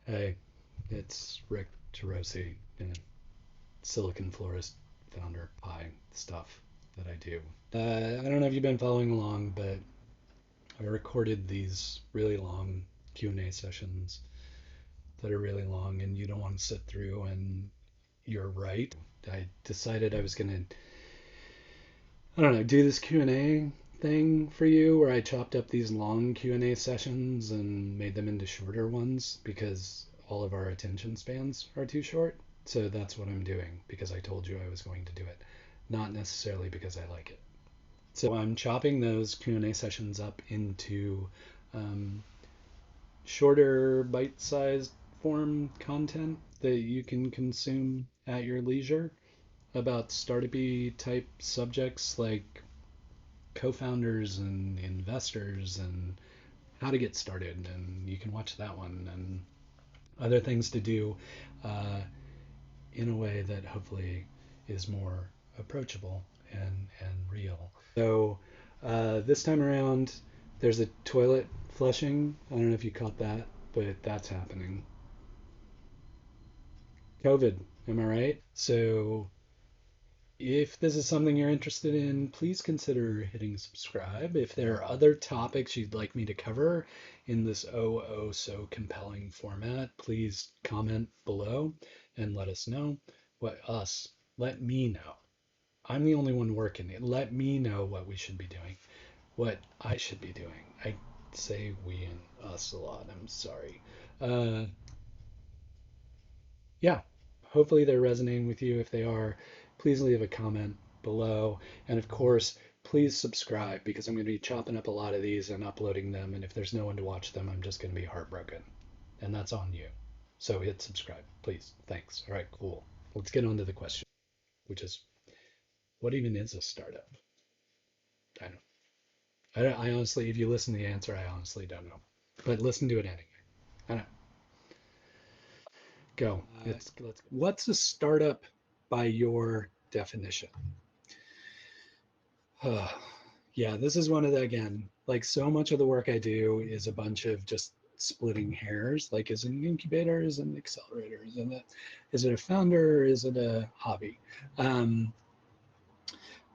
Hey, it's Rick Turoczy, Silicon Florist founder, pie stuff that I do. I don't know if you've been following along, but I recorded these really long Q&A sessions that are really long and you don't want to sit through, and you're right. I decided I was going to, I don't know, do this Q&A thing for you where I chopped up these long Q&A sessions and made them into shorter ones because all of our attention spans are too short. So that's what I'm doing because I told you I was going to do it, not necessarily because I like it. So I'm chopping those Q&A sessions up into um, shorter bite-sized form content that you can consume at your leisure about startup-y type subjects like co-founders and investors and how to get started, and you can watch that one and other things to do uh, in a way that hopefully is more approachable and real. So this time around, there's a toilet flushing. I don't know if you caught that, but that's happening. COVID, am I right? So if this is something you're interested in, please consider hitting subscribe. If there are other topics you'd like me to cover in this so compelling format, please comment below and let us know. What us, let me know. I'm the only one working it. Let me know what we should be doing, what I should be doing. I say we and us a lot. I'm sorry. Uh, yeah, hopefully they're resonating with you. If they are, please leave a comment below. And of course, please subscribe because I'm going to be chopping up a lot of these and uploading them. And if there's no one to watch them, I'm just going to be heartbroken. And that's on you. So hit subscribe, please. Thanks. All right, cool. Let's get on to the question, which is what even is a startup? I don't. I honestly, if you listen to the answer, I honestly don't know. But listen to it anyway. I don't go. Let's go. What's a startup by your definition? Yeah, this is one of the, again, like so much of the work I do is a bunch of just splitting hairs. Like, is it an incubator? Is it an accelerator? Is it a founder? Or is it a hobby? Um,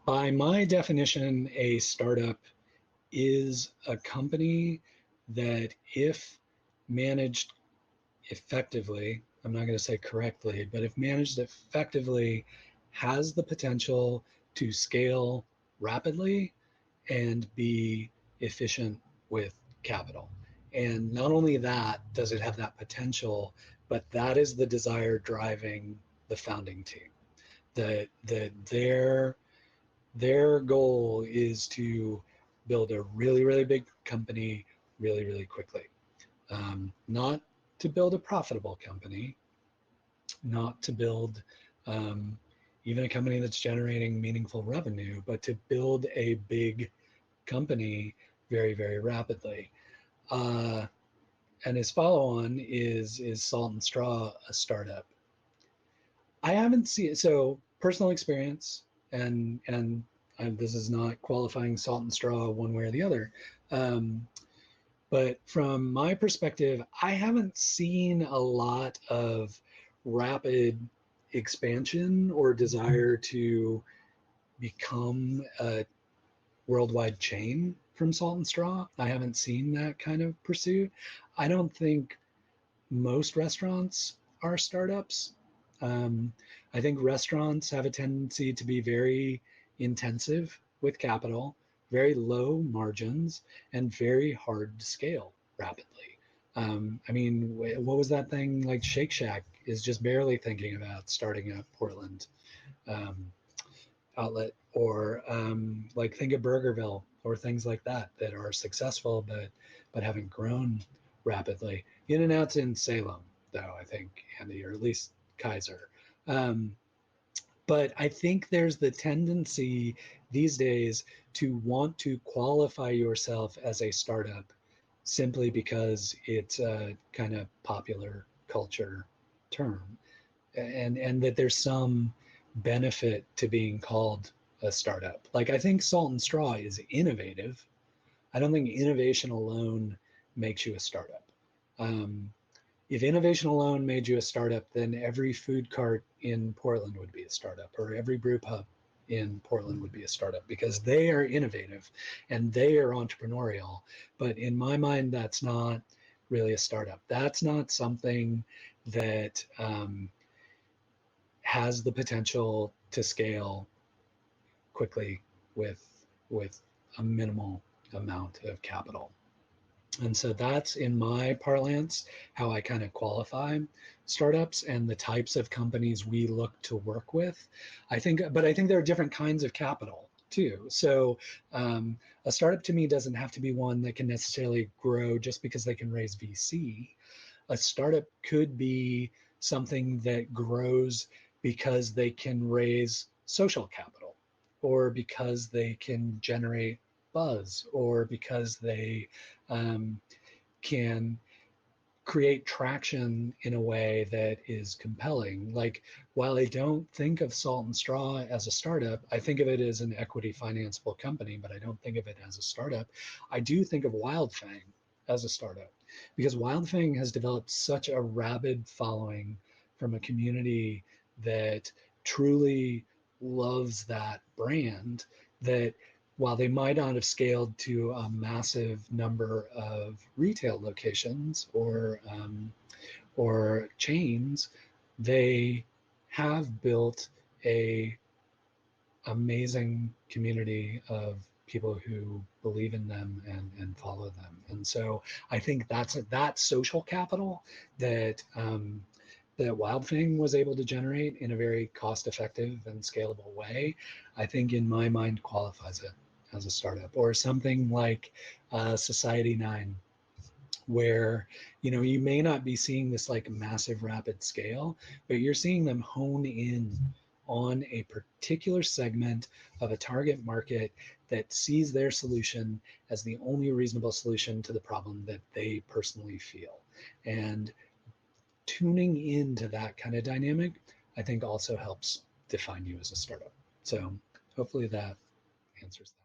by my definition, a startup is a company that, if managed effectively, I'm not going to say correctly, but if managed effectively, has the potential to scale rapidly and be efficient with capital. And not only that, does it have that potential, but that is the desire driving the founding team. That their goal is to build a really, really big company really, really quickly. Not to build a profitable company, not to build um, even a company that's generating meaningful revenue, but to build a big company very, very rapidly. Uh, and his follow-on is Salt and Straw, a startup. I haven't seen, so personal experience, and this is not qualifying Salt and Straw one way or the other. Um, but from my perspective, I haven't seen a lot of rapid expansion or desire to become a worldwide chain from Salt and Straw. I haven't seen that kind of pursuit. I don't think most restaurants are startups. Um, I think restaurants have a tendency to be very intensive with capital, very low margins, and very hard to scale rapidly. I mean, what was that thing like? Shake Shack is just barely thinking about starting a Portland um, outlet, or like think of Burgerville or things like that that are successful but haven't grown rapidly. In and Out's in Salem, though, I think, Andy, or at least Kaiser. Um, but I think there's the tendency these days to want to qualify yourself as a startup simply because it's a kind of popular culture term, and that there's some benefit to being called a startup. Like, I think Salt and Straw is innovative. I don't think innovation alone makes you a startup. Um, if innovation alone made you a startup, then every food cart in Portland would be a startup, or every brew pub in Portland would be a startup, because they are innovative and they are entrepreneurial. But in my mind, that's not really a startup. That's not something that has the potential to scale quickly with a minimal amount of capital. And so that's, in my parlance, how I kind of qualify startups and the types of companies we look to work with. But I think there are different kinds of capital too. So a startup to me doesn't have to be one that can necessarily grow just because they can raise VC. A startup could be something that grows because they can raise social capital, or because they can generate buzz, or because they can create traction in a way that is compelling. Like, while I don't think of Salt and Straw as a startup, I think of it as an equity financeable company, but I don't think of it as a startup. I do think of Wildfang as a startup, because Wildfang has developed such a rabid following from a community that truly loves that brand, that while they might not have scaled to a massive number of retail locations or chains, they have built a amazing community of people who believe in them and follow them. And so I think that's that social capital that that Wildfang was able to generate in a very cost-effective and scalable way, I think in my mind qualifies it as a startup. Or something like Society 9, where you may not be seeing this like massive rapid scale, but you're seeing them hone in on a particular segment of a target market that sees their solution as the only reasonable solution to the problem that they personally feel. And tuning into that kind of dynamic, I think also helps define you as a startup. So hopefully that answers that.